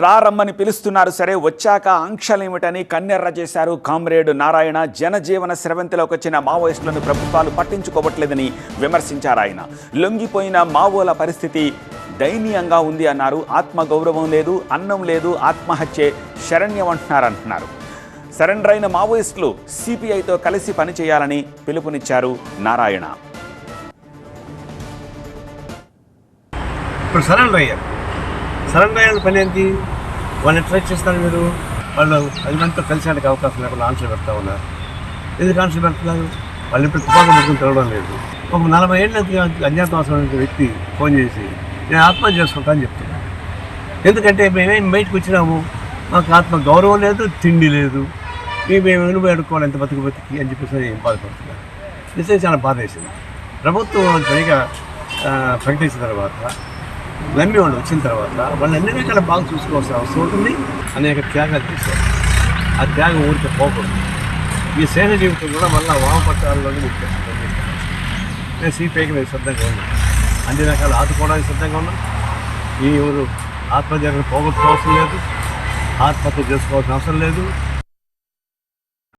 రమ్మని పిలుస్తున్నారు సరే, వచ్చాక ఆంక్షలేమిటని కన్నెర్ర చేశారు కామ్రేడ్ నారాయణ. జనజీవన స్రవంతిలోకి వచ్చిన మావోయిస్టులను ప్రభుత్వాలు పట్టించుకోవట్లేదని విమర్శించారు ఆయన. లొంగిపోయిన మావోల పరిస్థితి దయనీయంగా ఉంది అన్నారు. ఆత్మగౌరవం లేదు, అన్నం లేదు, ఆత్మహత్యే శరణ్యం అంటున్నారు. సరెండర్ అయిన మావోయిస్టులు సిపిఐతో కలిసి పనిచేయాలని పిలుపునిచ్చారు నారాయణ. ఇప్పుడు సరెండర్ అయిన పని ఏంటి? వాళ్ళు ట్రై చేస్తారు, మీరు వాళ్ళు 10 మందితో కలిసేందుకు అవకాశం లేకుండా ఆన్సర్ పెడతా ఉన్నారు. ఎందుకు ఆన్సర్ పెడుతున్నారు? వాళ్ళు ఇప్పుడు తుపాకు పెట్టుకుని తిరగడం లేదు. ఒక 40 ఏళ్ళ అజ్ఞాతవాసమైన వ్యక్తి ఫోన్ చేసి నేను ఆత్మహత్య చేసుకుంటా అని చెప్తున్నాను. ఎందుకంటే మేమేం బయటకు వచ్చినాము, మాకు ఆత్మ గౌరవం లేదు, తిండి లేదు, మేము ఎనుభై అడుక్కోవాలి ఎంత బతికి అని చెప్పేసి బాధపడుతున్నారు. నిజంగా చాలా బాధ వేసింది. ప్రభుత్వం సరిగా ప్రకటించిన తర్వాత, నమ్మి వాళ్ళు వచ్చిన తర్వాత వాళ్ళు అన్ని రకాల బాగా చూసుకోవాల్సిన అవసరం ఉంటుంది. అనేక త్యాగాలు చేశారు. ఆ త్యాగం ఊరికి పోకూడదు. ఈ సేన జీవితం కూడా మళ్ళీ వామపట్టాలలోనే ముఖ్యం. నేను సిపిఐకి మేము సిద్ధంగా ఉన్నాం, అన్ని రకాలు ఆదుకోవడానికి సిద్ధంగా ఉన్నాం. ఈ ఊరు ఆత్మహత్యను పోగొట్టుకోవాల్సిన లేదు, ఆత్మహత్య చేసుకోవాల్సిన అవసరం లేదు.